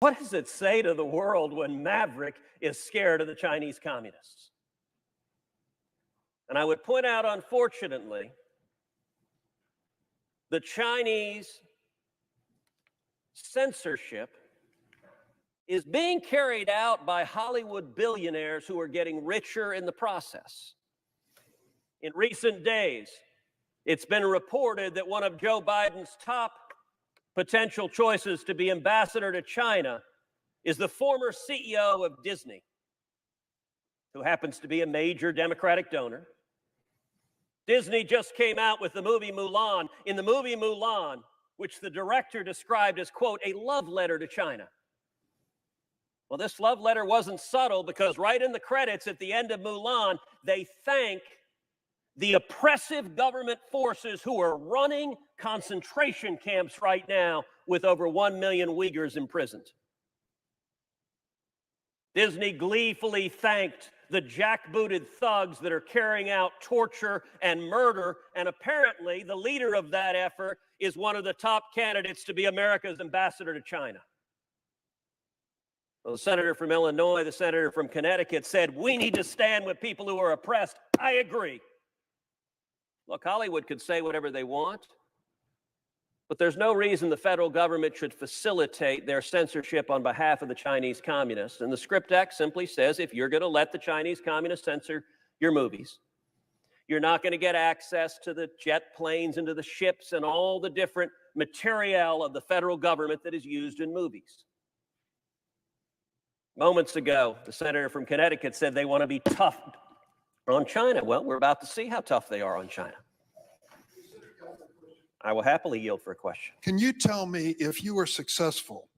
What does it say to the world when Maverick is scared of the Chinese communists? And I would point out, unfortunately, the Chinese censorship is being carried out by Hollywood billionaires who are getting richer in the process. In recent days, it's been reported that one of Joe Biden's top potential choices to be ambassador to China is the former CEO of Disney, who happens to be a major Democratic donor. Disney just came out with the movie Mulan. In the movie Mulan, which the director described as, quote, a love letter to China. Well, this love letter wasn't subtle, because right in the credits at the end of Mulan, they thank the oppressive government forces who are running concentration camps right now with over 1 million Uyghurs imprisoned. Disney gleefully thanked the jackbooted thugs that are carrying out torture and murder, and apparently the leader of that effort is one of the top candidates to be America's ambassador to China. Well, the senator from Illinois, the senator from Connecticut said, we need to stand with people who are oppressed. I agree. Look, Hollywood could say whatever they want, but there's no reason the federal government should facilitate their censorship on behalf of the Chinese communists. And the Script Act simply says, if you're going to let the Chinese communists censor your movies, you're not going to get access to the jet planes and to the ships and all the different material of the federal government that is used in movies. Moments ago, the senator from Connecticut said they want to be tough on China. Well, we're about to see how tough they are on China. I will happily yield for a question. Can you tell me, if you were successful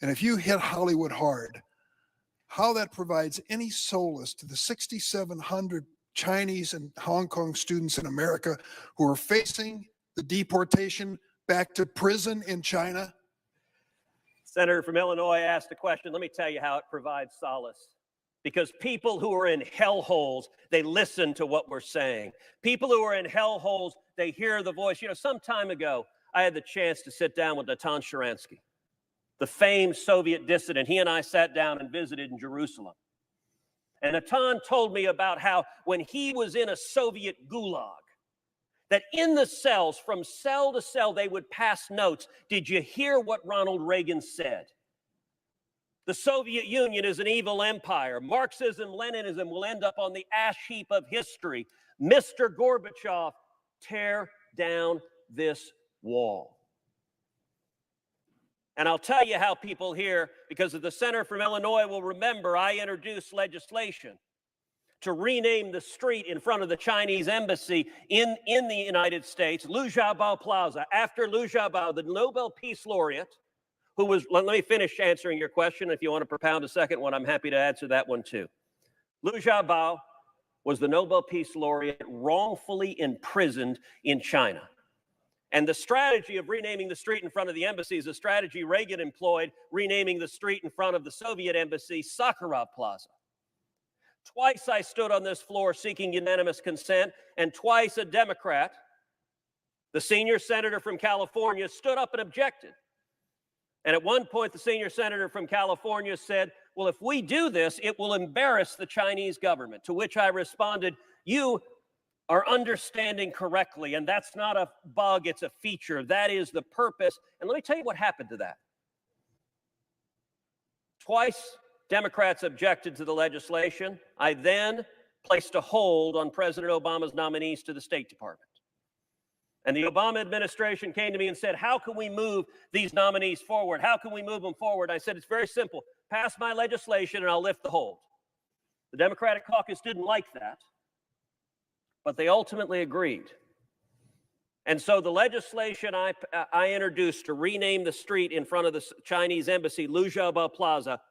and if you hit Hollywood hard, how that provides any solace to the 6,700 Chinese and Hong Kong students in America who are facing the deportation back to prison in China? Senator from Illinois asked a question. Let me tell you how it provides solace. Because people who are in hellholes, they listen to what we're saying. People who are in hellholes, they hear the voice. You know, some time ago, I had the chance to sit down with Natan Sharansky, the famed Soviet dissident. He and I sat down and visited in Jerusalem. And Natan told me about how when he was in a Soviet gulag, that in the cells, from cell to cell, they would pass notes. Did you hear what Ronald Reagan said? The Soviet Union is an evil empire. Marxism, Leninism will end up on the ash heap of history. Mr. Gorbachev, tear down this wall. And I'll tell you how people here, because the senator from Illinois will remember, I introduced legislation to rename the street in front of the Chinese embassy in the United States, Liu Xiaobo Plaza, after Liu Xiaobo, the Nobel Peace Laureate, who was, let me finish answering your question. If you want to propound a second one, I'm happy to answer that one too. Liu Xiaobo was the Nobel Peace Laureate wrongfully imprisoned in China. And the strategy of renaming the street in front of the embassy is a strategy Reagan employed, renaming the street in front of the Soviet embassy Sakharov Plaza. Twice I stood on this floor seeking unanimous consent, and twice a Democrat, the senior senator from California, stood up and objected. And at one point, the senior senator from California said, well, if we do this, it will embarrass the Chinese government. To which I responded, you are understanding correctly, and that's not a bug, it's a feature. That is the purpose. And let me tell you what happened to that. Twice, Democrats objected to the legislation. I then placed a hold on President Obama's nominees to the State Department. And the Obama administration came to me and said, how can we move these nominees forward? How can we move them forward? I said, it's very simple. Pass my legislation and I'll lift the hold. The Democratic caucus didn't like that, but they ultimately agreed. And so the legislation I introduced to rename the street in front of the Chinese embassy, Liu Xiaobo Plaza,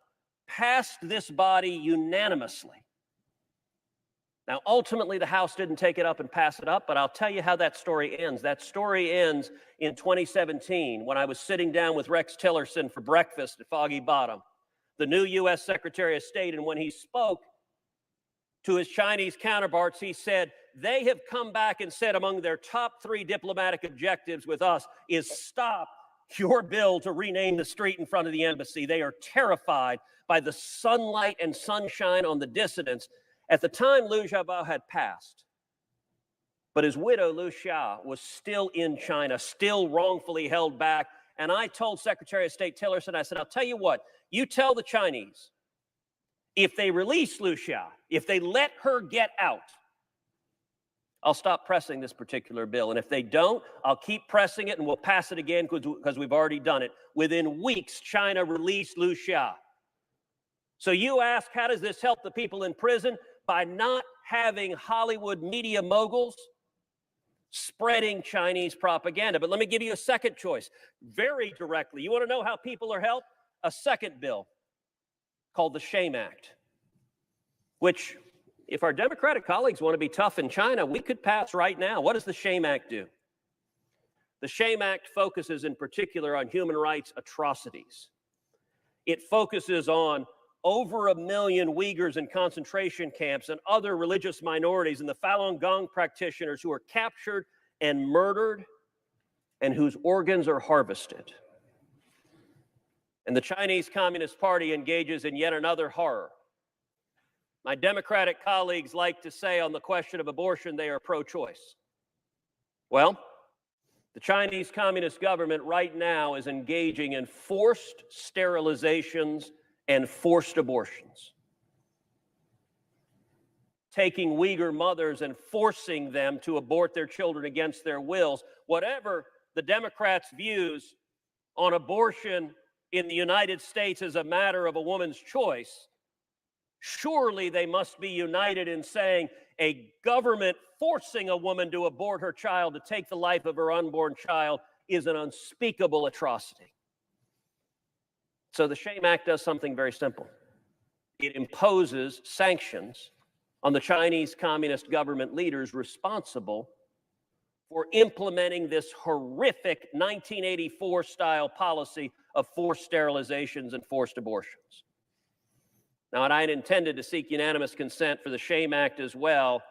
passed this body unanimously. Now, ultimately, the House didn't take it up and pass it up, but I'll tell you how that story ends. That story ends in 2017 when I was sitting down with Rex Tillerson for breakfast at Foggy Bottom, the new U.S. Secretary of State, and when he spoke to his Chinese counterparts, he said, they have come back and said among their top 3 diplomatic objectives with us is stop your bill to rename the street in front of the embassy. They are terrified by the sunlight and sunshine on the dissidents. At the time, Liu Xiaobo had passed, but his widow, Liu Xia, was still in China, still wrongfully held back. And I told Secretary of State Tillerson, I said, I'll tell you what, you tell the Chinese, if they release Liu Xia, if they let her get out, I'll stop pressing this particular bill. And if they don't, I'll keep pressing it and we'll pass it again because we've already done it. Within weeks, China released Liu Xia. So you ask, how does this help the people in prison? By not having Hollywood media moguls spreading Chinese propaganda. But let me give you a second choice, very directly. You want to know how people are helped? A second bill called the Shame Act, which, if our Democratic colleagues want to be tough in China, we could pass right now. What does the Shame Act do? The Shame Act focuses in particular on human rights atrocities. It focuses on over 1 million Uyghurs in concentration camps and other religious minorities and the Falun Gong practitioners who are captured and murdered and whose organs are harvested. And the Chinese Communist Party engages in yet another horror. My Democratic colleagues like to say on the question of abortion, they are pro-choice. Well, the Chinese Communist government right now is engaging in forced sterilizations and forced abortions, taking Uyghur mothers and forcing them to abort their children against their wills. Whatever the Democrats' views on abortion in the United States as a matter of a woman's choice, surely they must be united in saying a government forcing a woman to abort her child, to take the life of her unborn child, is an unspeakable atrocity. So the Shame Act does something very simple. It imposes sanctions on the Chinese Communist government leaders responsible for implementing this horrific 1984-style policy of forced sterilizations and forced abortions. Now, and I had intended to seek unanimous consent for the Shame Act as well,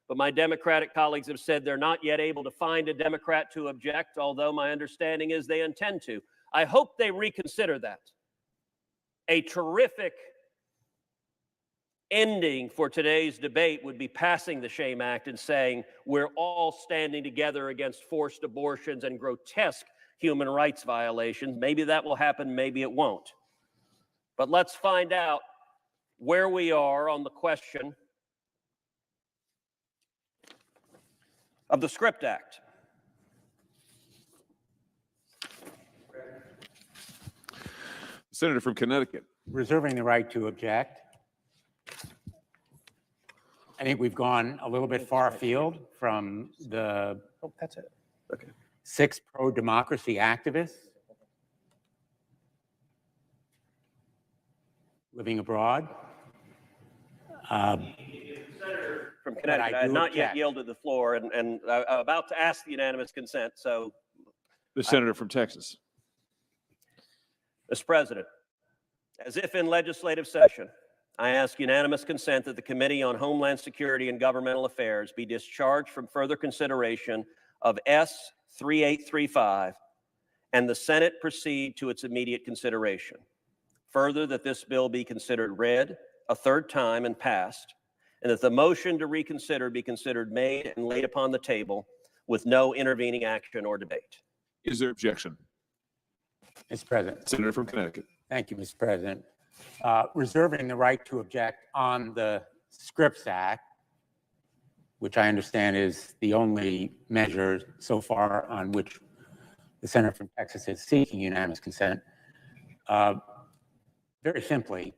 but my Democratic colleagues have said they're not yet able to find a Democrat to object, although my understanding is they intend to. I hope they reconsider that. A terrific ending for today's debate would be passing the Shame Act and saying we're all standing together against forced abortions and grotesque human rights violations. Maybe that will happen, maybe it won't. But let's find out where we are on the question of the Script Act. Senator from Connecticut. Reserving the right to object. I think we've gone a little bit far afield from the That's it. Okay. 6 pro-democracy activists living abroad. From Connecticut, I had not yet yielded the floor, and I'm about to ask the unanimous consent, so. The senator from Texas. Mr. President, as if in legislative session, I ask unanimous consent that the Committee on Homeland Security and Governmental Affairs be discharged from further consideration of S. 3835 and the Senate proceed to its immediate consideration. Further, that this bill be considered read a third time and passed, and that the motion to reconsider be considered made and laid upon the table with no intervening action or debate. Is there objection? Mr. President. Senator from Connecticut. Thank you, Mr. President. Reserving the right to object on the Scripps Act, which I understand is the only measure so far on which the senator from Texas is seeking unanimous consent. Very simply,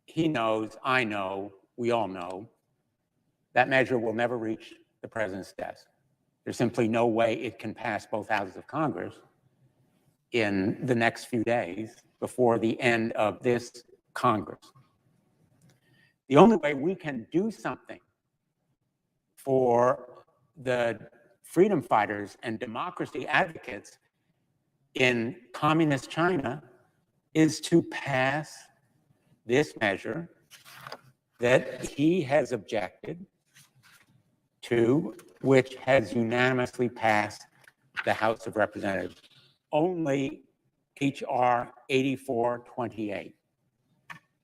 he knows, I know, we all know, that measure will never reach the president's desk. There's simply no way it can pass both houses of Congress in the next few days before the end of this Congress. The only way we can do something for the freedom fighters and democracy advocates in communist China is to pass this measure that he has objected to, which has unanimously passed the House of Representatives only HR 8428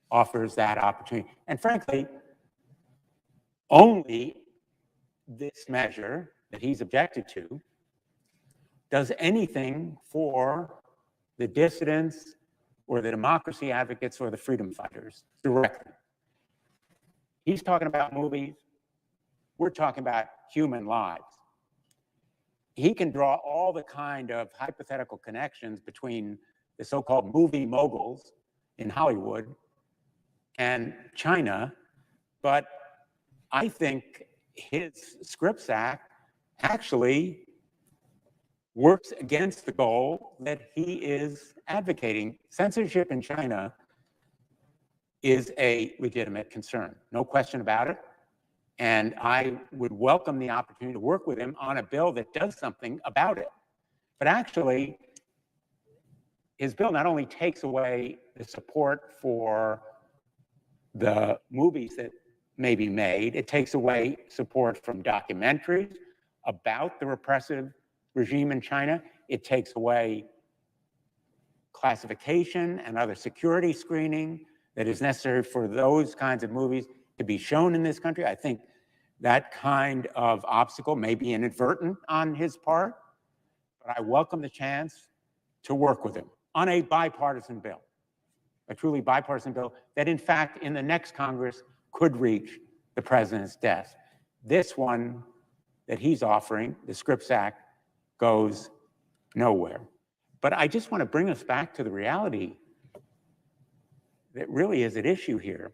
offers that opportunity. And frankly, only this measure that he's objected to does anything for the dissidents or the democracy advocates or the freedom fighters directly. He's talking about movies. We're talking about human lives. He can draw all the kind of hypothetical connections between the so-called movie moguls in Hollywood and China, but I think his Scripps Act actually works against the goal that he is advocating. Censorship in China is a legitimate concern, no question about it. And I would welcome the opportunity to work with him on a bill that does something about it. But actually, his bill not only takes away the support for the movies that may be made, it takes away support from documentaries about the repressive regime in China. It takes away classification and other security screening that is necessary for those kinds of movies to be shown in this country. I think that kind of obstacle may be inadvertent on his part, but I welcome the chance to work with him on a bipartisan bill, a truly bipartisan bill that in fact in the next Congress could reach the president's desk. This one that he's offering, the Scripps Act, goes nowhere. But I just want to bring us back to the reality that really is at issue here.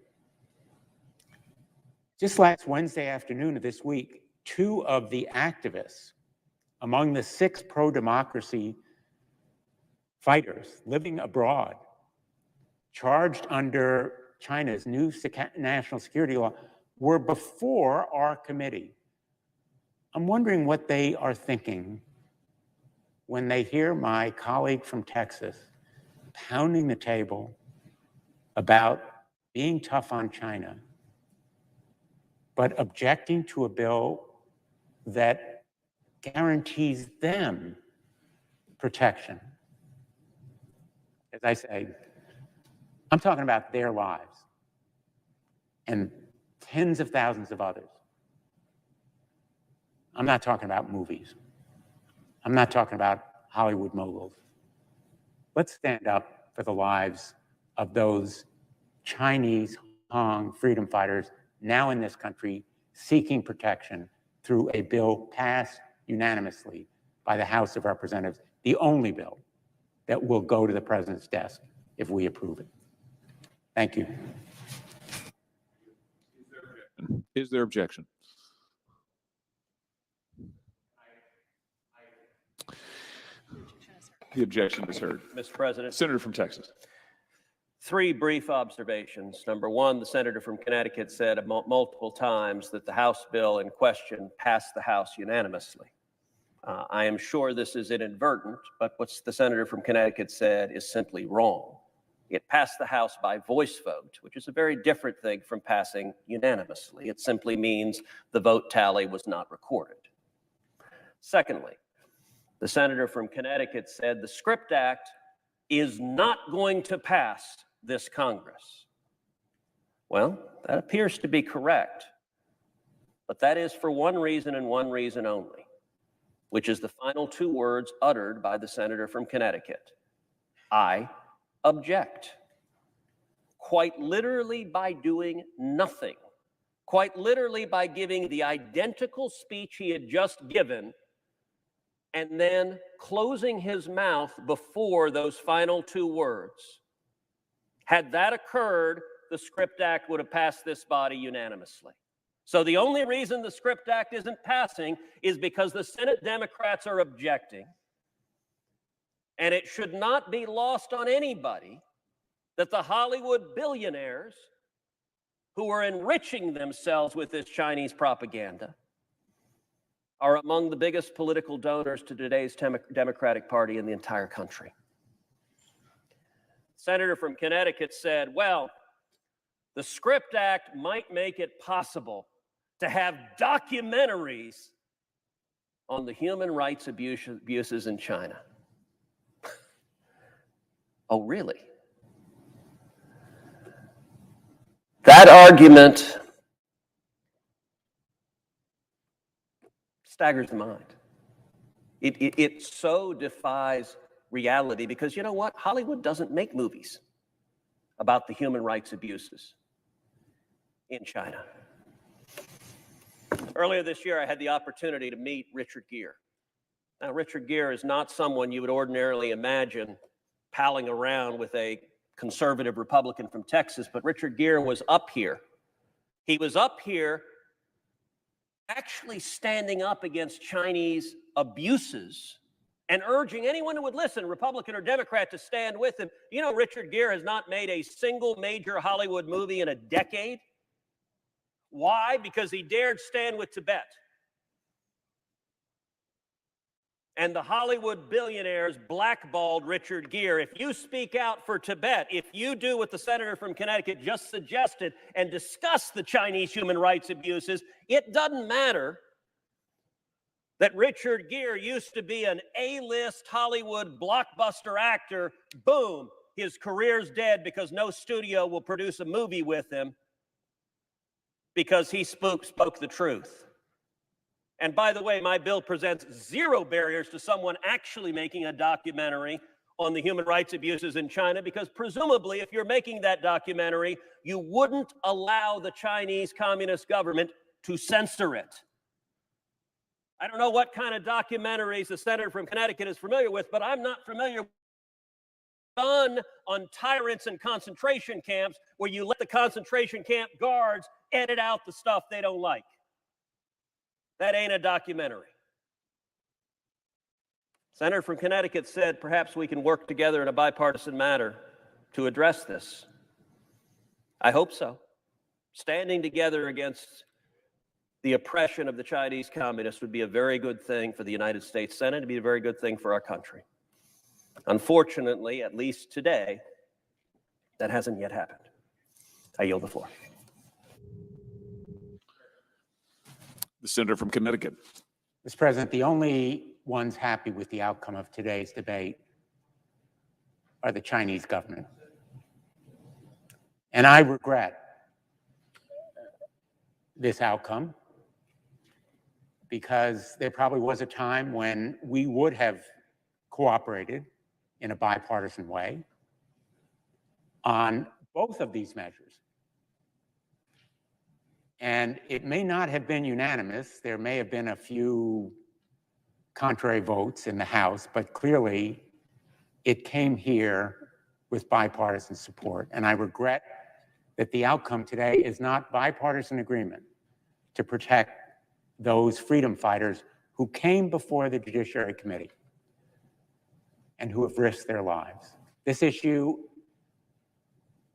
Just last Wednesday afternoon of this week, 2 of the activists among the 6 pro-democracy fighters living abroad, charged under China's new national security law, were before our committee. I'm wondering what they are thinking when they hear my colleague from Texas pounding the table about being tough on China, but objecting to a bill that guarantees them protection. As I say, I'm talking about their lives and tens of thousands of others. I'm not talking about movies. I'm not talking about Hollywood moguls. Let's stand up for the lives of those Chinese Hong freedom fighters now in this country seeking protection through a bill passed unanimously by the House of Representatives, the only bill that will go to the president's desk if we approve it. Thank you. Is there objection? The objection is heard. Mr. President, Senator from Texas. 3 brief observations. Number 1, the senator from Connecticut said multiple times that the House bill in question passed the House unanimously. I am sure this is inadvertent, but what the senator from Connecticut said is simply wrong. It passed the House by voice vote, which is a very different thing from passing unanimously. It simply means the vote tally was not recorded. Secondly, the senator from Connecticut said the Scripps Act is not going to pass this Congress. Well, that appears to be correct, but that is for one reason and one reason only, which is the final 2 words uttered by the senator from Connecticut. I object. Quite literally by doing nothing, quite literally by giving the identical speech he had just given and then closing his mouth before those final 2 words. Had that occurred, the Scripps Act would have passed this body unanimously. So the only reason the Scripps Act isn't passing is because the Senate Democrats are objecting. And it should not be lost on anybody that the Hollywood billionaires who are enriching themselves with this Chinese propaganda are among the biggest political donors to today's Democratic Party in the entire country. Senator from Connecticut said, well, the Scripps Act might make it possible to have documentaries on the human rights abuses in China. Oh, really? That argument staggers the mind. It so defies reality because you know what? Hollywood doesn't make movies about the human rights abuses in China. Earlier this year, I had the opportunity to meet Richard Gere. Now, Richard Gere is not someone you would ordinarily imagine palling around with a conservative Republican from Texas, but Richard Gere was up here. He was up here actually standing up against Chinese abuses and urging anyone who would listen, Republican or Democrat, to stand with him. You know, Richard Gere has not made a single major Hollywood movie in a decade. Why? Because he dared stand with Tibet. And the Hollywood billionaires blackballed Richard Gere. If you speak out for Tibet, if you do what the senator from Connecticut just suggested and discuss the Chinese human rights abuses, it doesn't matter that Richard Gere used to be an A-list Hollywood blockbuster actor. Boom, his career's dead because no studio will produce a movie with him because he spoke the truth. And by the way, my bill presents zero barriers to someone actually making a documentary on the human rights abuses in China, because presumably if you're making that documentary, you wouldn't allow the Chinese Communist government to censor it. I don't know what kind of documentaries the senator from Connecticut is familiar with, but I'm not familiar with done on tyrants and concentration camps where you let the concentration camp guards edit out the stuff they don't like. That ain't a documentary. Senator from Connecticut said perhaps we can work together in a bipartisan manner to address this. I hope so. Standing together against the oppression of the Chinese communists would be a very good thing for the United States Senate. It'd be a very good thing for our country. Unfortunately, at least today, that hasn't yet happened. I yield the floor. The senator from Connecticut. Mr. President, the only ones happy with the outcome of today's debate are the Chinese government. And I regret this outcome because there probably was a time when we would have cooperated in a bipartisan way on both of these measures. And it may not have been unanimous. There may have been a few contrary votes in the House, but clearly it came here with bipartisan support. And I regret that the outcome today is not bipartisan agreement to protect those freedom fighters who came before the Judiciary Committee and who have risked their lives. This issue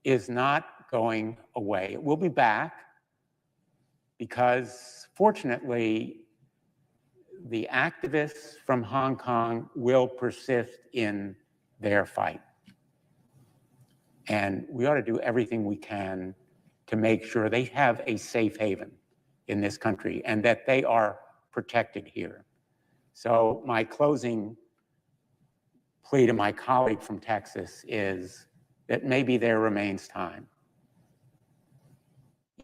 is not going away. It will be back because, fortunately, the activists from Hong Kong will persist in their fight. And we ought to do everything we can to make sure they have a safe haven in this country and that they are protected here. So my closing plea to my colleague from Texas is that maybe there remains time,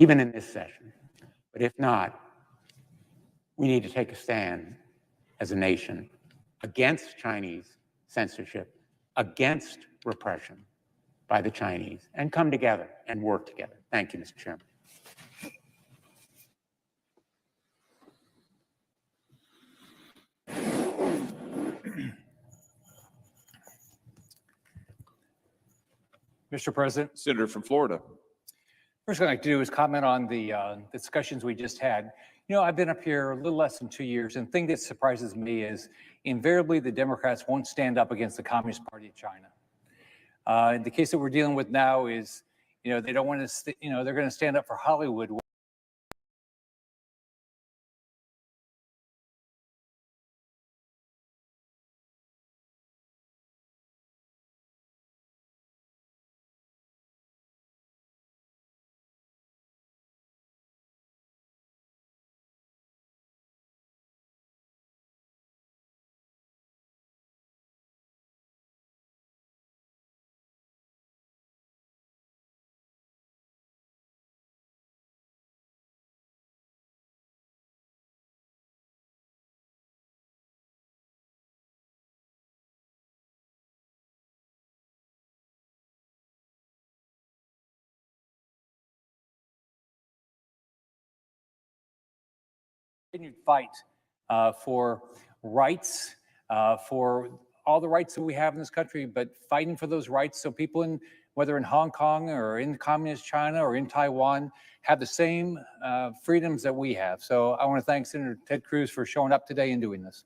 even in this session. But if not, we need to take a stand as a nation against Chinese censorship, against repression by the Chinese, and come together and work together. Thank you, Mr. Chairman. Mr. President, Senator from Florida. first thing I'd like to do is comment on the discussions we just had. You know, I've been up here a little less than 2 years, and the thing that surprises me is invariably the Democrats won't stand up against the Communist Party of China. The case that we're dealing with now is, you know, they don't want to, they're going to stand up for Hollywood. continued fight for rights, for all the rights that we have in this country, but fighting for those rights so people in, whether in Hong Kong or in communist China or in Taiwan, have the same freedoms that we have. So I want to thank Senator Ted Cruz for showing up today and doing this.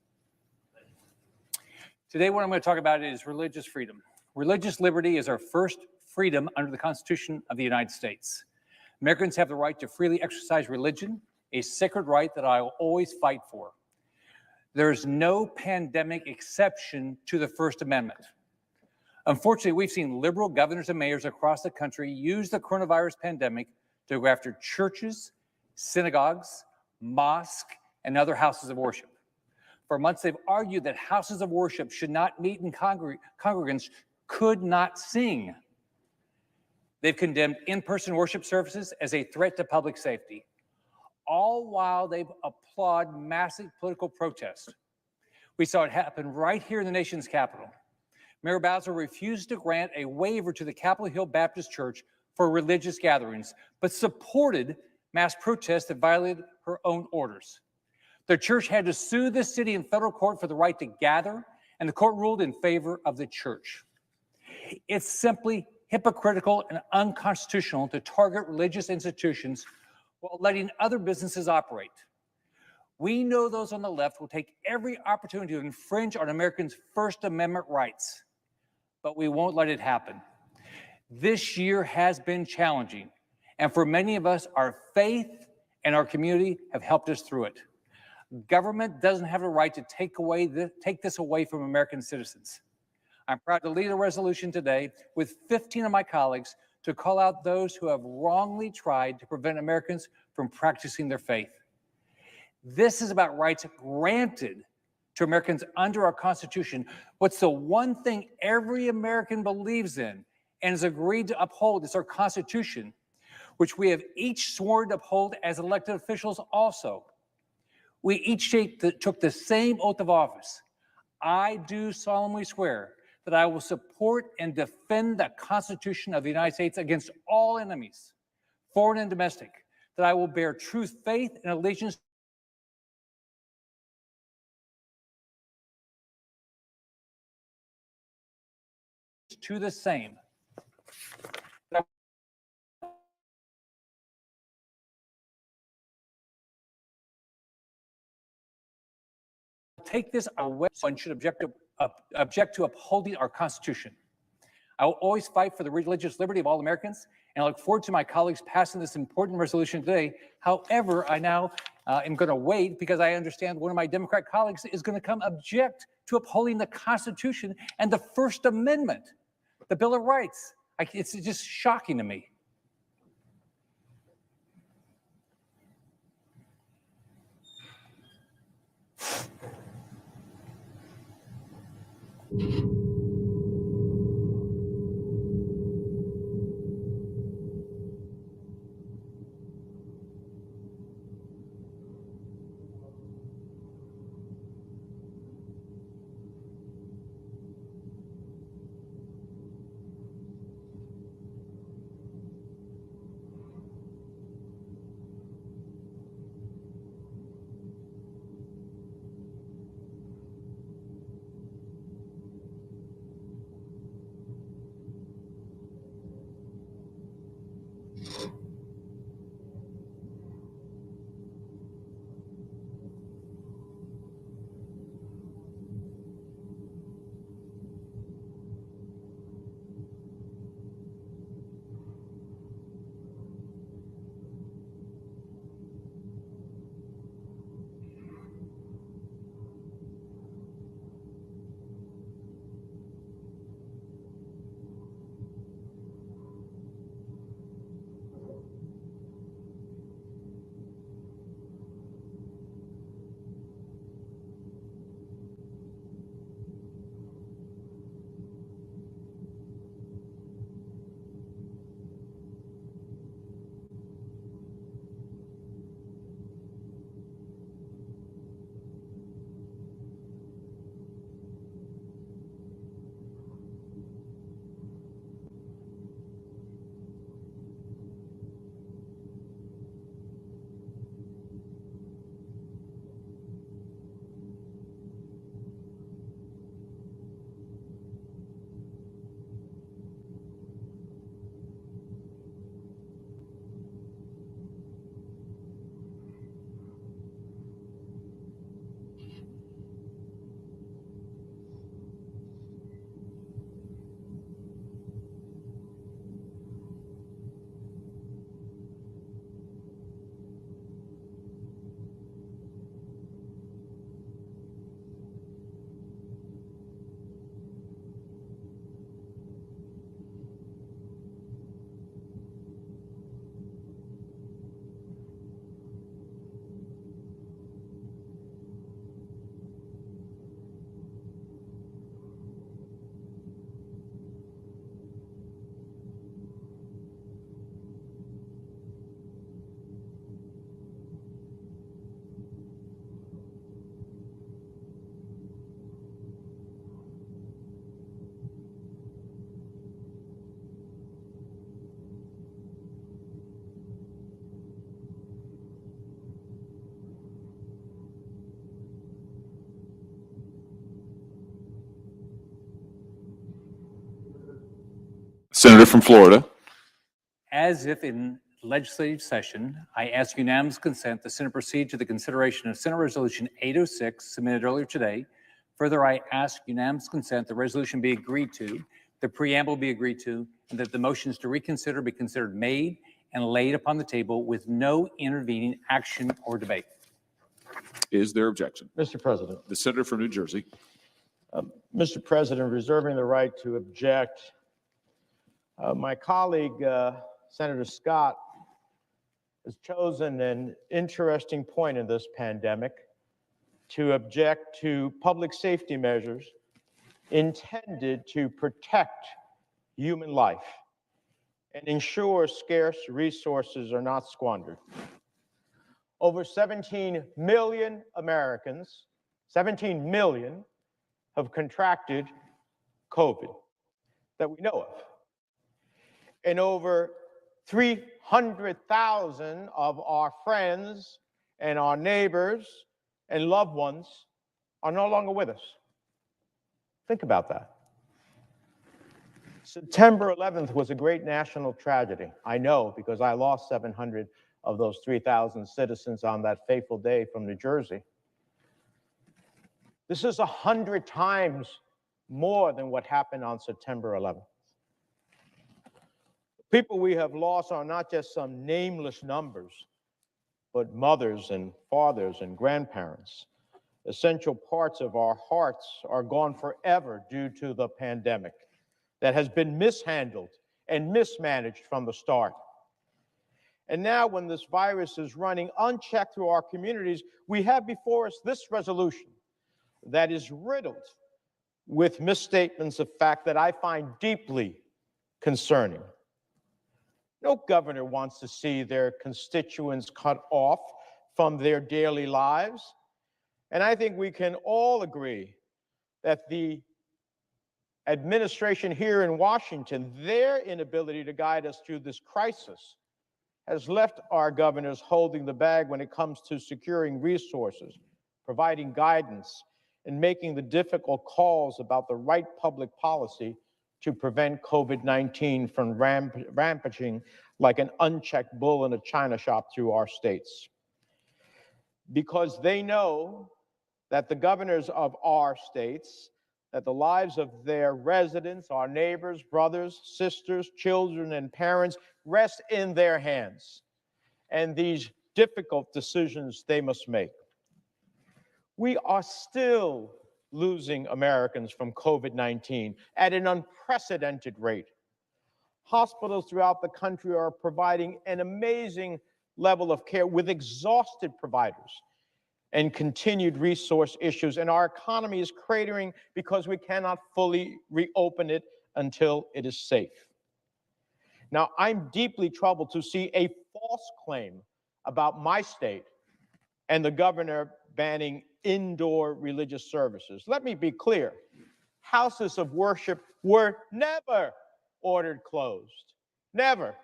Today, what I'm going to talk about is religious freedom. Religious liberty is our first freedom under the Constitution of the United States. Americans have the right to freely exercise religion, a sacred right that I will always fight for. There's no pandemic exception to the First Amendment. Unfortunately, we've seen liberal governors and mayors across the country use the coronavirus pandemic to go after churches, synagogues, mosques, and other houses of worship. For months, they've argued that houses of worship should not meet and congregants could not sing. They've condemned in-person worship services as a threat to public safety, all while they applaud massive political protest. We saw it happen right here in the nation's capital. Mayor Bowser refused to grant a waiver to the Capitol Hill Baptist Church for religious gatherings, but supported mass protests that violated her own orders. The church had to sue the city in federal court for the right to gather, and the court ruled in favor of the church. It's simply hypocritical and unconstitutional to target religious institutions while letting other businesses operate. We know those on the left will take every opportunity to infringe on Americans' First Amendment rights, but we won't let it happen. This year has been challenging, and for many of us, our faith and our community have helped us through it. Government doesn't have the right to take this away from American citizens. I'm proud to lead a resolution today with 15 of my colleagues to call out those who have wrongly tried to prevent Americans from practicing their faith. This is about rights granted to Americans under our Constitution. What's the one thing every American believes in and has agreed to uphold is our Constitution, which we have each sworn to uphold as elected officials also. We each took the same oath of office. I do solemnly swear that I will support and defend the Constitution of the United States against all enemies, foreign and domestic, that I will bear true faith and allegiance to the same. Take this away and should object to upholding our Constitution. I will always fight for the religious liberty of all Americans, and I look forward to my colleagues passing this important resolution today. However, I now am going to wait because I understand one of my Democrat colleagues is going to come object to upholding the Constitution and the First Amendment, the Bill of Rights. It's just shocking to me. Senator from Florida. As if in legislative session, I ask unanimous consent the Senate proceed to the consideration of Senate Resolution 806 submitted earlier today. Further, I ask unanimous consent the resolution be agreed to, the preamble be agreed to, and that the motions to reconsider be considered made and laid upon the table with no intervening action or debate. Is there objection? Mr. President. The senator from New Jersey. Mr. President, reserving the right to object, my colleague, Senator Scott, has chosen an interesting point in this pandemic to object to public safety measures intended to protect human life and ensure scarce resources are not squandered. Over 17 million Americans, 17 million, have contracted COVID that we know of. And over 300,000 of our friends and our neighbors and loved ones are no longer with us. Think about that. September 11th was a great national tragedy. I know because I lost 700 of those 3,000 citizens on that fateful day from New Jersey. This is 100 times more than what happened on September 11th. People we have lost are not just some nameless numbers, but mothers and fathers and grandparents. Essential parts of our hearts are gone forever due to the pandemic that has been mishandled and mismanaged from the start. And now when this virus is running unchecked through our communities, we have before us this resolution that is riddled with misstatements of fact that I find deeply concerning. No governor wants to see their constituents cut off from their daily lives. And I think we can all agree that the administration here in Washington, their inability to guide us through this crisis has left our governors holding the bag when it comes to securing resources, providing guidance, and making the difficult calls about the right public policy to prevent COVID-19 from rampaging like an unchecked bull in a china shop through our states. Because they know that the governors of our states, that the lives of their residents, our neighbors, brothers, sisters, children, and parents rest in their hands, and these difficult decisions they must make. We are still losing Americans from COVID-19 at an unprecedented rate. Hospitals throughout the country are providing an amazing level of care with exhausted providers and continued resource issues, and our economy is cratering because we cannot fully reopen it until it is safe. Now, I'm deeply troubled to see a false claim about my state and the governor banning indoor religious services. Let me be clear. Houses of worship were never ordered closed. Never.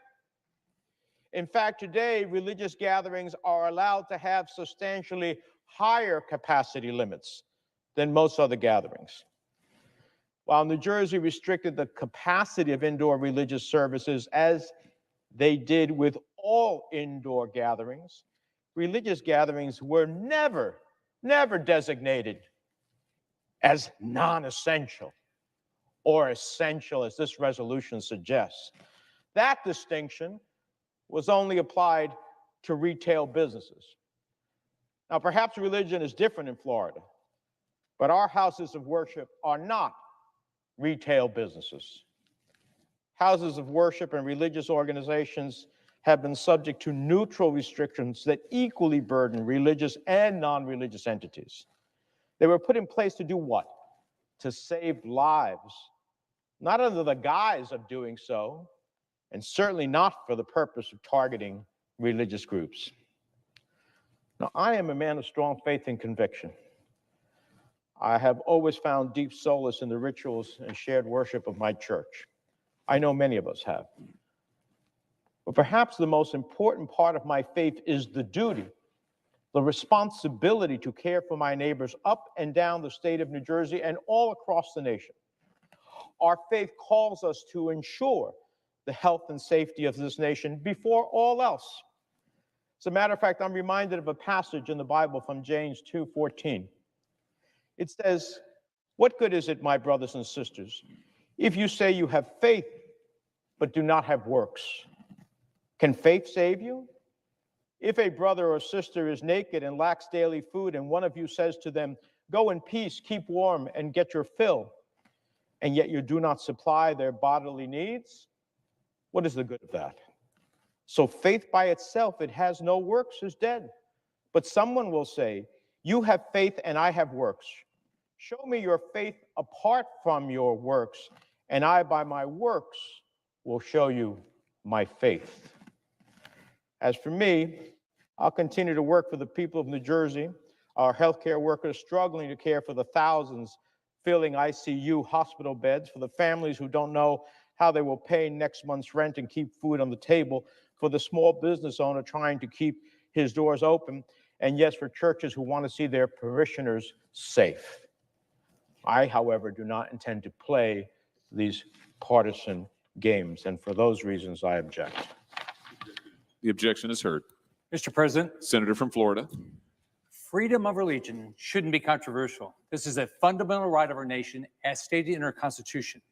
In fact, today, religious gatherings are allowed to have substantially higher capacity limits than most other gatherings. While New Jersey restricted the capacity of indoor religious services as they did with all indoor gatherings, religious gatherings were never designated as non-essential or essential as this resolution suggests. That distinction was only applied to retail businesses. Now, perhaps religion is different in Florida, but our houses of worship are not retail businesses. Houses of worship and religious organizations have been subject to neutral restrictions that equally burden religious and non-religious entities. They were put in place to do what? To save lives, not under the guise of doing so, and certainly not for the purpose of targeting religious groups. Now, I am a man of strong faith and conviction. I have always found deep solace in the rituals and shared worship of my church. I know many of us have. But perhaps the most important part of my faith is the duty, the responsibility to care for my neighbors up and down the state of New Jersey and all across the nation. Our faith calls us to ensure the health and safety of this nation before all else. As a matter of fact, I'm reminded of a passage in the Bible from James 2:14. It says, "What good is it, my brothers and sisters, if you say you have faith but do not have works? Can faith save you? If a brother or sister is naked and lacks daily food, and one of you says to them, 'Go in peace, keep warm, and get your fill,' and yet you do not supply their bodily needs, what is the good of that? So faith by itself, it has no works, is dead. But someone will say, 'You have faith and I have works. Show me your faith apart from your works, and I by my works will show you my faith.'" As for me, I'll continue to work for the people of New Jersey, our healthcare workers struggling to care for the thousands filling ICU hospital beds, for the families who don't know how they will pay next month's rent and keep food on the table, for the small business owner trying to keep his doors open, and yes, for churches who want to see their parishioners safe. I, however, do not intend to play these partisan games, and for those reasons, I object. The objection is heard. Mr. President, Senator from Florida. freedom of religion shouldn't be controversial. This is a fundamental right of our nation as stated in our Constitution.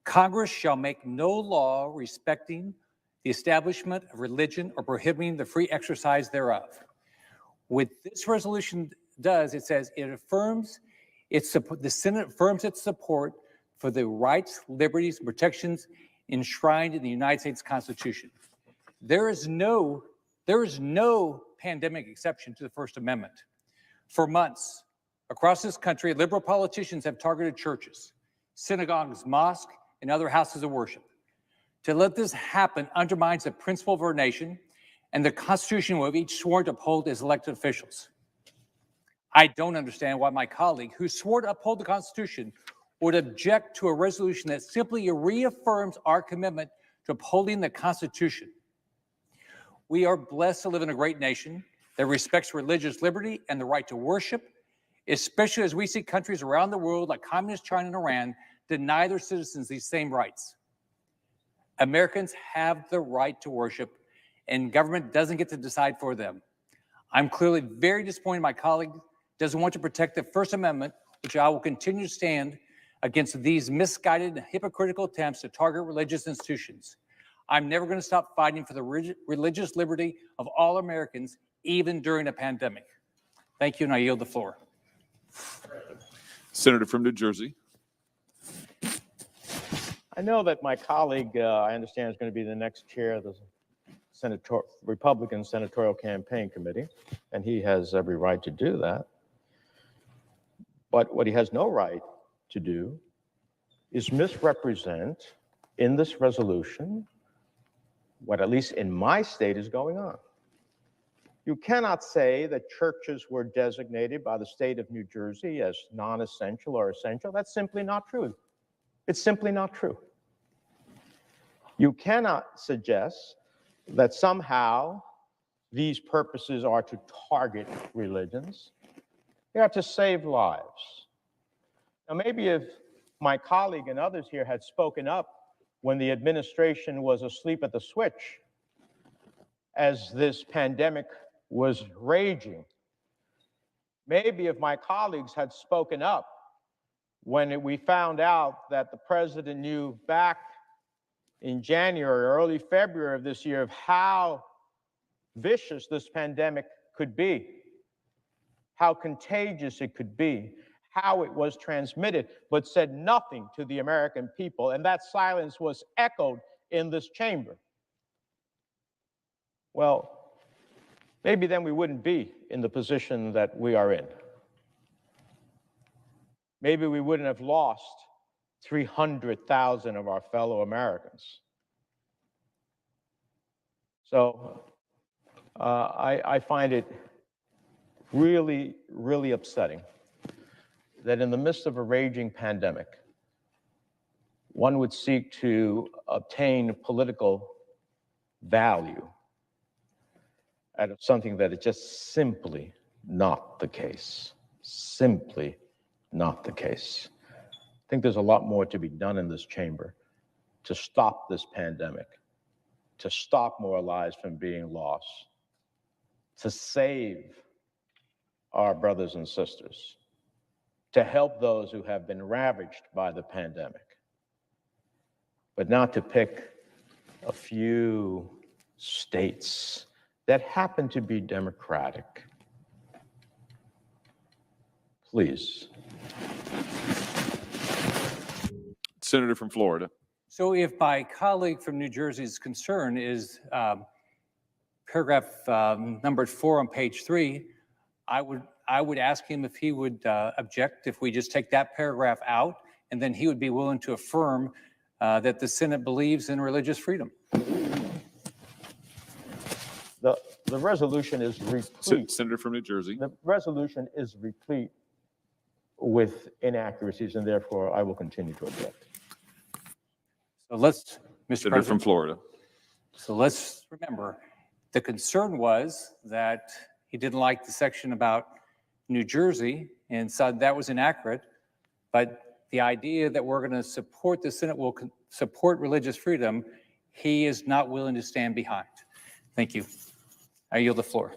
Congress shall make no law respecting the establishment of religion or prohibiting the free exercise thereof. What this resolution does, it says it affirms the Senate affirms its support for the rights, liberties, and protections enshrined in the United States Constitution. There is no pandemic exception to the First Amendment. For months, across this country, liberal politicians have targeted churches, synagogues, mosques, and other houses of worship. To let this happen undermines the principle of our nation and the Constitution we have each sworn to uphold as elected officials. I don't understand why my colleague, who swore to uphold the Constitution, would object to a resolution that simply reaffirms our commitment to upholding the Constitution. We are blessed to live in a great nation that respects religious liberty and the right to worship, especially as we see countries around the world like Communist China and Iran deny their citizens these same rights. Americans have the right to worship, and government doesn't get to decide for them. I'm clearly very disappointed my colleague doesn't want to protect the First Amendment, which I will continue to stand against these misguided and hypocritical attempts to target religious institutions. I'm never going to stop fighting for the religious liberty of all Americans, even during a pandemic. Thank you, and I yield the floor. Senator from New Jersey. I know that my colleague, I understand, is going to be the next chair of the Republican Senatorial Campaign Committee, and he has every right to do that. But what he has no right to do is misrepresent in this resolution what, at least in my state, is going on. You cannot say that churches were designated by the state of New Jersey as non-essential or essential. That's simply not true. It's simply not true. You cannot suggest that somehow these purposes are to target religions. They are to save lives. Now, maybe if my colleague and others here had spoken up when the administration was asleep at the switch as this pandemic was raging, maybe if my colleagues had spoken up when we found out that the president knew back in January or early February of this year of how vicious this pandemic could be, how contagious it could be, how it was transmitted, but said nothing to the American people, and that silence was echoed in this chamber. Well, maybe then we wouldn't be in the position that we are in. Maybe we wouldn't have lost 300,000 of our fellow Americans. So I find it really, really upsetting that in the midst of a raging pandemic, one would seek to obtain political value out of something that is just simply not the case. Simply not the case. I think there's a lot more to be done in this chamber to stop this pandemic, to stop more lives from being lost, to save our brothers and sisters, to help those who have been ravaged by the pandemic, but not to pick a few states that happen to be Democratic. Please. Senator from Florida. So if my colleague from New Jersey's concern is paragraph numbered 4 on page 3, I would ask him if he would object if we just take that paragraph out, and then he would be willing to affirm that the Senate believes in religious freedom. The resolution is replete. Senator from New Jersey. The resolution is replete with inaccuracies, and therefore I will continue to object. So let's, Mr. Senator President, from Florida. so let's remember, the concern was that he didn't like the section about New Jersey and said that was inaccurate, but the idea that we're going to support the Senate will support religious freedom, he is not willing to stand behind. Thank you. I yield the floor.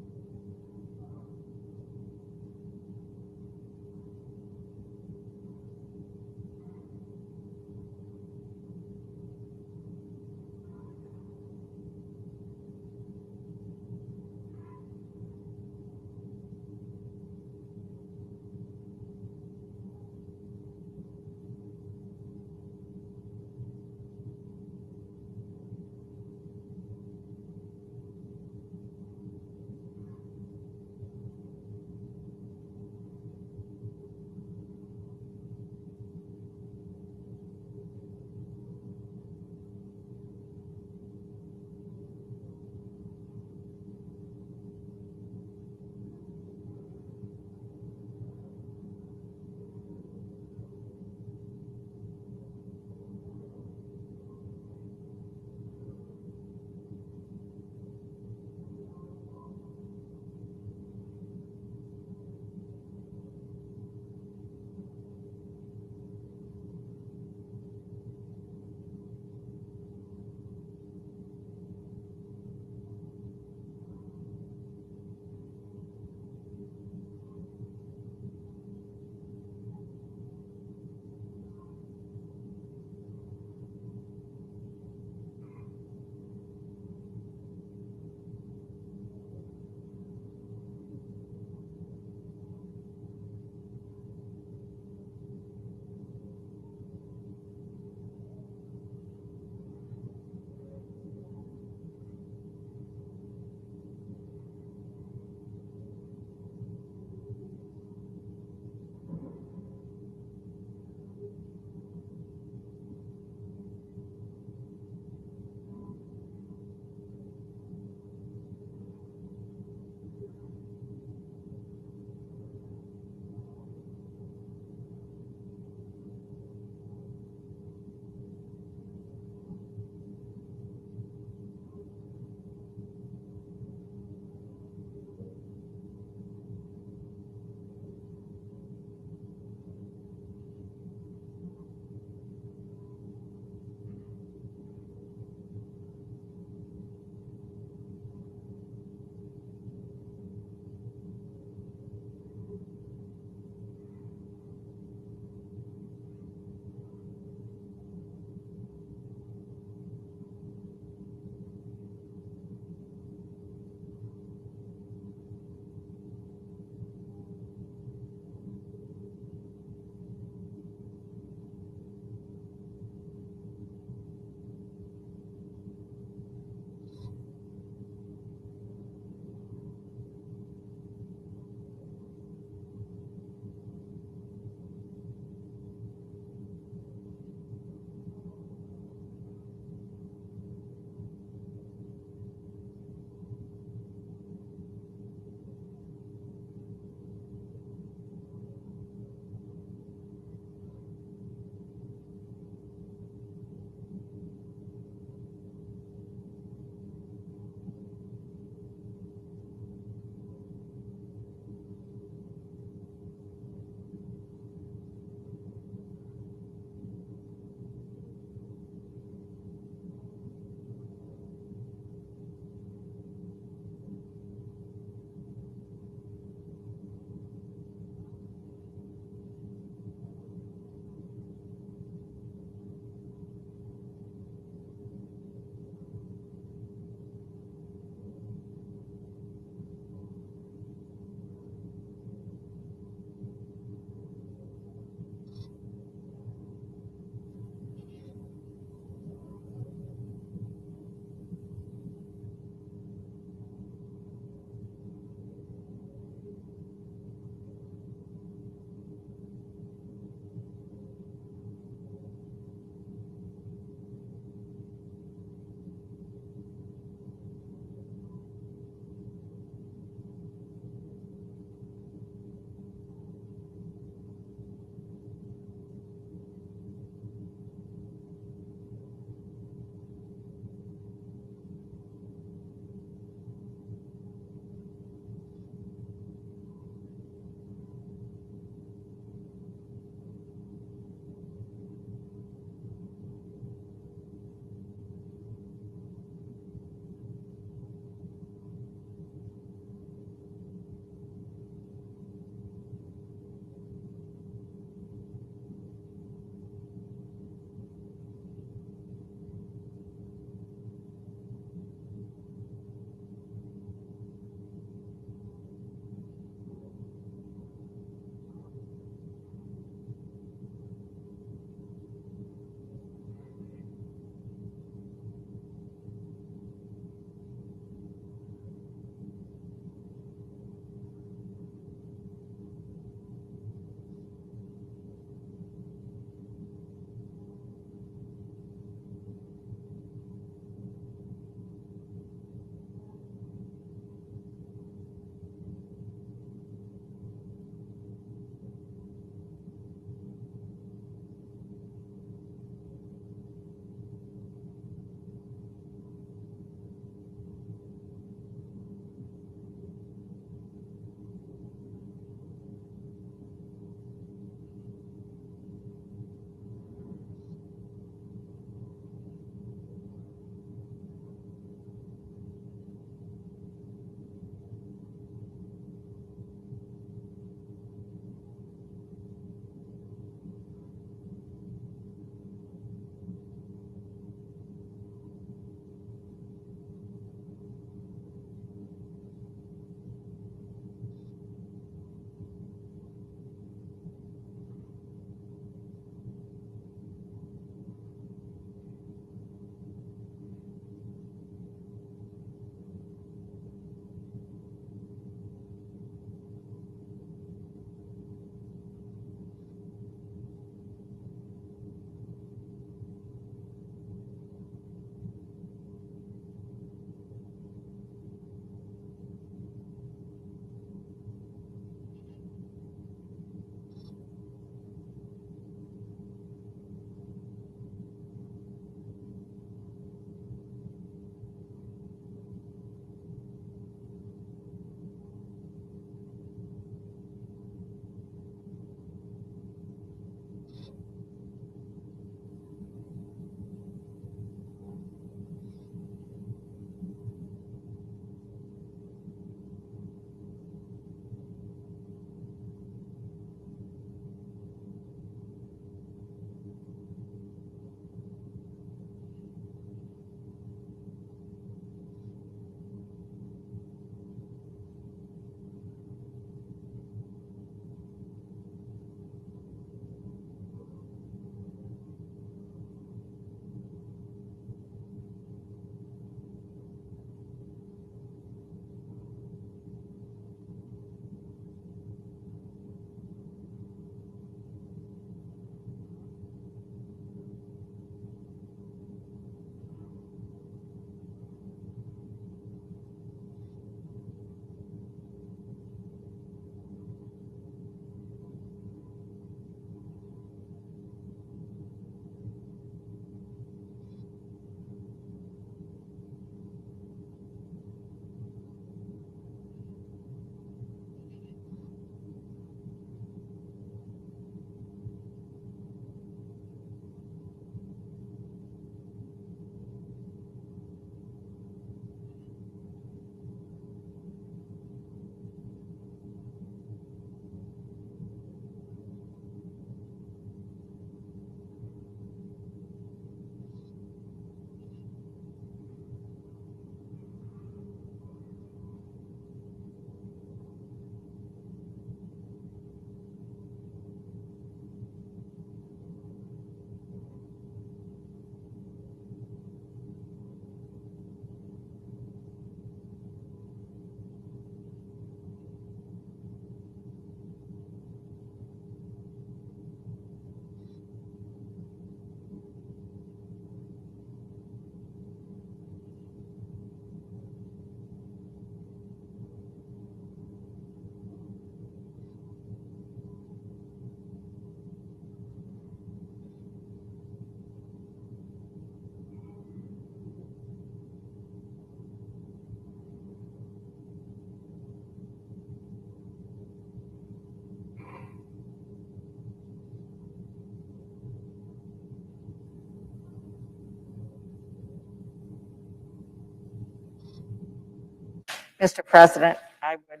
Mr. President, I would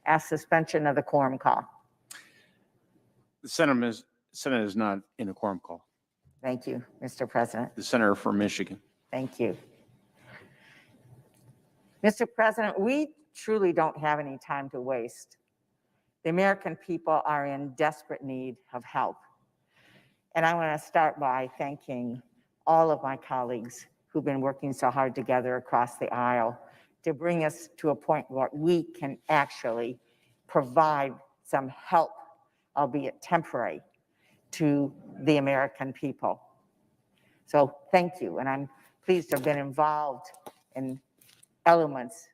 ask suspension of the quorum call. The Senate is not in a quorum call. Thank you, Mr. President. The senator from Michigan. Thank you. Mr. President, we truly don't have any time to waste. The American people are in desperate need of help. And I want to start by thanking all of my colleagues who've been working so hard together across the aisle to bring us to a point where we can actually provide some help, albeit temporary, to the American people. So thank you, and I'm pleased to have been involved in elements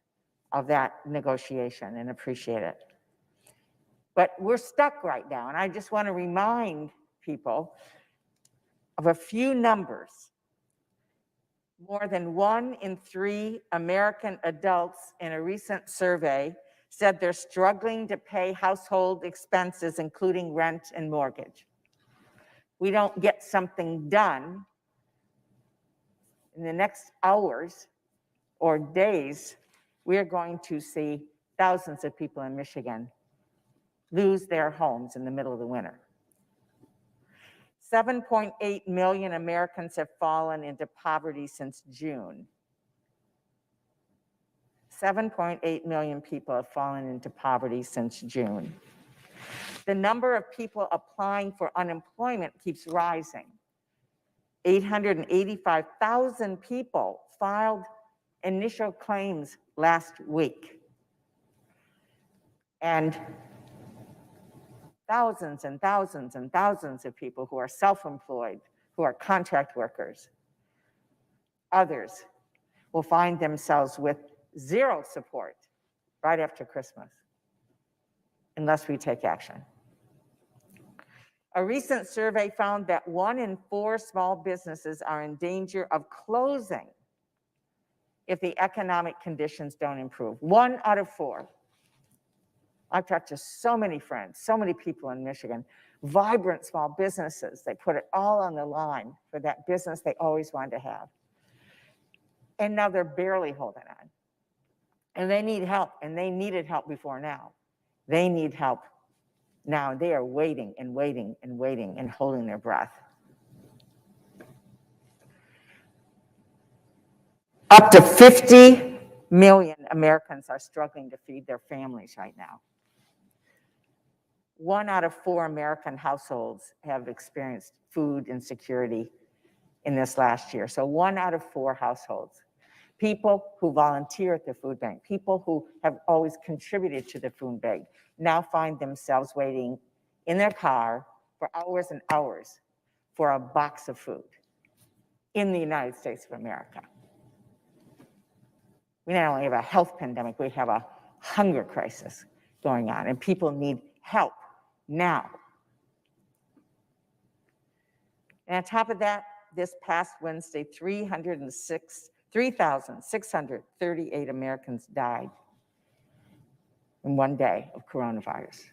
of that negotiation and appreciate it. But we're stuck right now, and I just want to remind people of a few numbers. More than 1 in 3 American adults in a recent survey said they're struggling to pay household expenses, including rent and mortgage. We don't get something done in the next hours or days, we're going to see thousands of people in Michigan lose their homes in the middle of the winter. 7.8 million Americans have fallen into poverty since June. 7.8 million people have fallen into poverty since June. The number of people applying for unemployment keeps rising. 885,000 people filed initial claims last week. And thousands and thousands and thousands of people who are self-employed, who are contract workers, others will find themselves with zero support right after Christmas, unless we take action. A recent survey found that 1 in 4 small businesses are in danger of closing if the economic conditions don't improve. 1 out of 4. I've talked to so many friends, so many people in Michigan, vibrant small businesses. They put it all on the line for that business they always wanted to have. And now they're barely holding on. And they need help, and they needed help before now. They need help now. They are waiting and waiting and waiting and holding their breath. Up to 50 million Americans are struggling to feed their families right now. 1 out of 4 American households have experienced food insecurity in this last year. So 1 out of 4 households. People who volunteer at the food bank, people who have always contributed to the food bank, now find themselves waiting in their car for hours and hours for a box of food in the United States of America. We not only have a health pandemic, we have a hunger crisis going on, and people need help now. And on top of that, this past Wednesday, 3,638 Americans died in one day of coronavirus.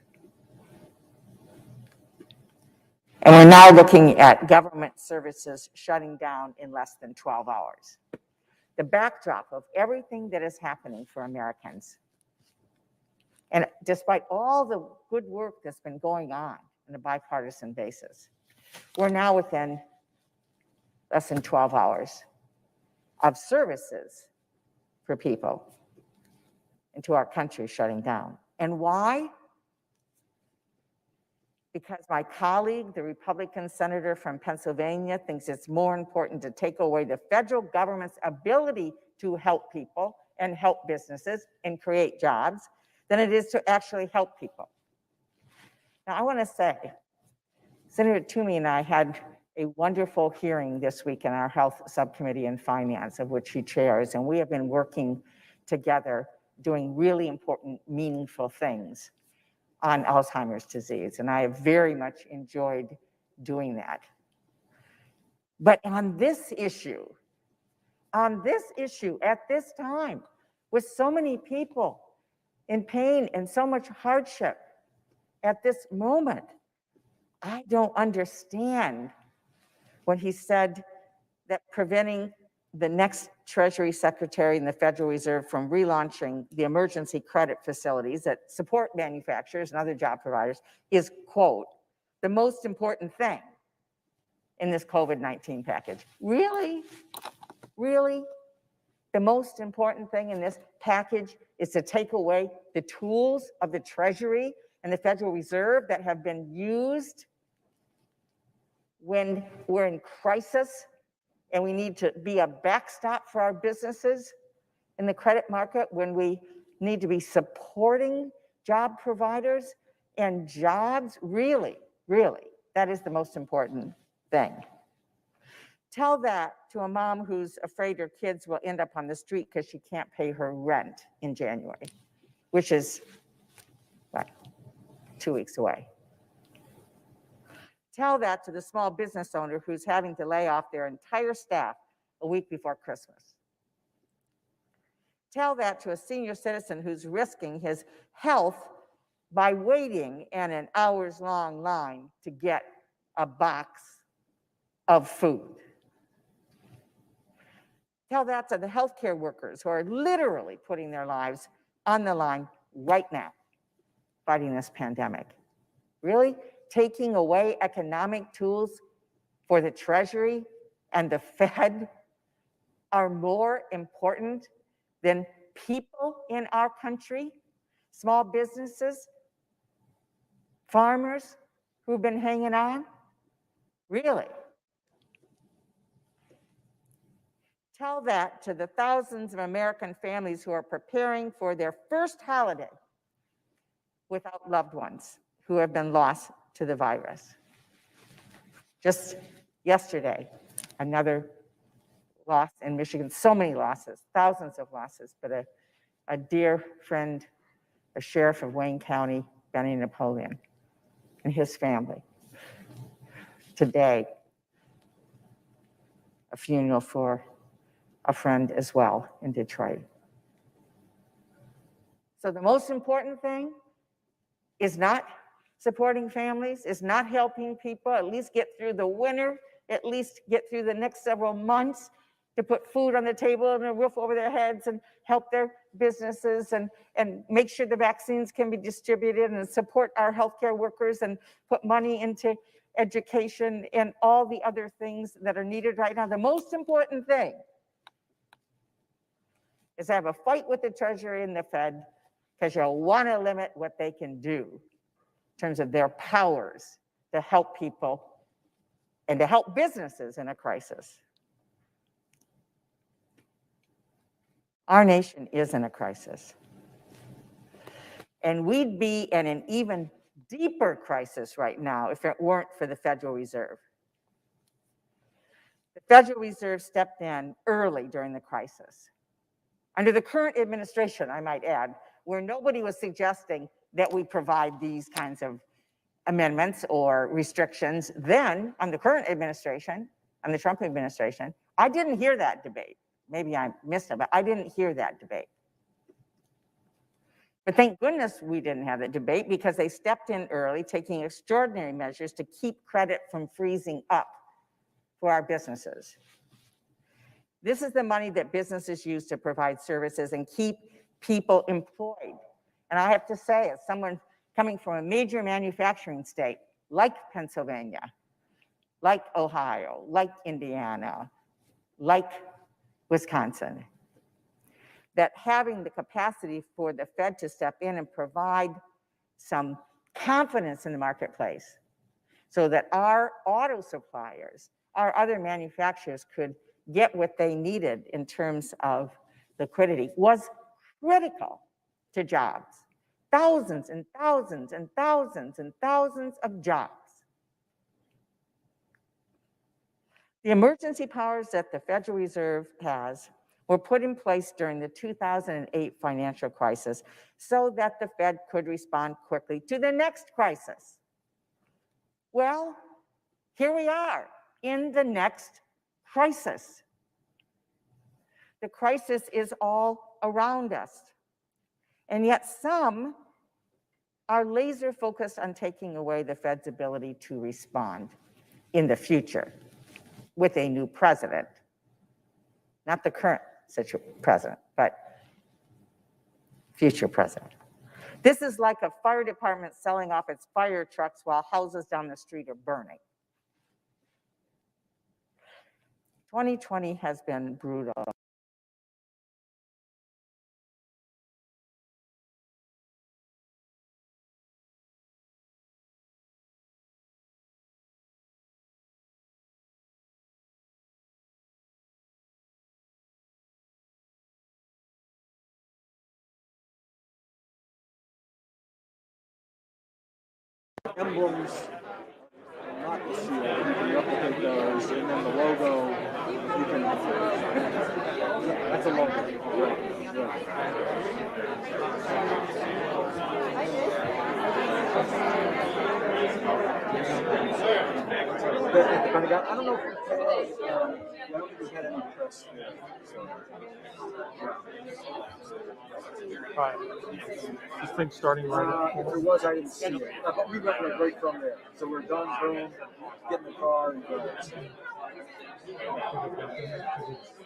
And we're now looking at government services shutting down in less than 12 hours. The backdrop of everything that is happening for Americans, and despite all the good work that's been going on a bipartisan basis, we're now within less than 12 hours of services for people into our country shutting down. And why? Because my colleague, the Republican senator from Pennsylvania, thinks it's more important to take away the federal government's ability to help people and help businesses and create jobs than it is to actually help people. Now, I want to say, Senator Toomey and I had a wonderful hearing this week in our Health Subcommittee and Finance, of which he chairs, and we have been working together doing really important, meaningful things on Alzheimer's disease, and I have very much enjoyed doing that. But on this issue, at this time, with so many people in pain and so much hardship at this moment, I don't understand when he said that preventing the next Treasury Secretary and the Federal Reserve from relaunching the emergency credit facilities that support manufacturers and other job providers is, quote, the most important thing in this COVID-19 package. Really? Really? The most important thing in this package is to take away the tools of the Treasury and the Federal Reserve that have been used when we're in crisis and we need to be a backstop for our businesses in the credit market, when we need to be supporting job providers and jobs. Really, really, that is the most important thing. Tell that to a mom who's afraid her kids will end up on the street because she can't pay her rent in January, which is, what, 2 weeks away. Tell that to the small business owner who's having to lay off their entire staff a week before Christmas. Tell that to a senior citizen who's risking his health by waiting in an hours-long line to get a box of food. Tell that to the healthcare workers who are literally putting their lives on the line right now, fighting this pandemic. Really? Taking away economic tools for the Treasury and the Fed are more important than people in our country, small businesses, farmers who've been hanging on? Really? Tell that to the thousands of American families who are preparing for their first holiday without loved ones who have been lost to the virus. Just yesterday, another loss in Michigan, so many losses, thousands of losses, but a dear friend, a sheriff of Wayne County, Benny Napoleon, and his family. Today, a funeral for a friend as well in Detroit. So the most important thing is not supporting families, is not helping people at least get through the winter, at least get through the next several months, to put food on the table and a roof over their heads and help their businesses and make sure the vaccines can be distributed and support our healthcare workers and put money into education and all the other things that are needed right now. The most important thing is to have a fight with the Treasury and the Fed, because you'll want to limit what they can do in terms of their powers to help people and to help businesses in a crisis. Our nation is in a crisis. And we'd be in an even deeper crisis right now if it weren't for the Federal Reserve. The Federal Reserve stepped in early during the crisis. Under the current administration, I might add, where nobody was suggesting that we provide these kinds of amendments or restrictions, then on the current administration, on the Trump administration, I didn't hear that debate. Maybe I missed it, but I didn't hear that debate. But thank goodness we didn't have that debate, because they stepped in early, taking extraordinary measures to keep credit from freezing up for our businesses. This is the money that businesses use to provide services and keep people employed. And I have to say, as someone coming from a major manufacturing state like Pennsylvania, like Ohio, like Indiana, like Wisconsin, that having the capacity for the Fed to step in and provide some confidence in the marketplace so that our auto suppliers, our other manufacturers could get what they needed in terms of liquidity was critical to jobs. Thousands and thousands and thousands and thousands of jobs. The emergency powers that the Federal Reserve has were put in place during the 2008 financial crisis so that the Fed could respond quickly to the next crisis. Well, here we are in the next crisis. The crisis is all around us. And yet some are laser focused on taking away the Fed's ability to respond in the future with a new president. not the current president, but future president. This is like a fire department selling off its fire trucks while houses down the street are burning. 2020 has been brutal. Emblems, not the seal, you can replicate those, and then the logo, you can, that's a logo. I don't know if we've had, I don't think we've had any press. Right. This thing's starting right If there was, I didn't see it. But we went right from there. So we're done, boom, get in the car and go.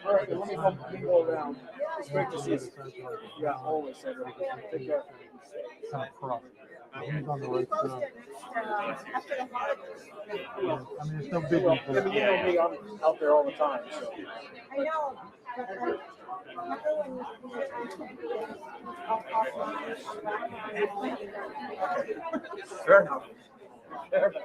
All right, let me go around. It's great to see you. Yeah, always, Cedric. Take care. kind of cross. He's on the right side. Yeah, I mean, it's no big Well, I mean, you know me, I'm out there all the time. So. I know. Fair enough. Fair enough.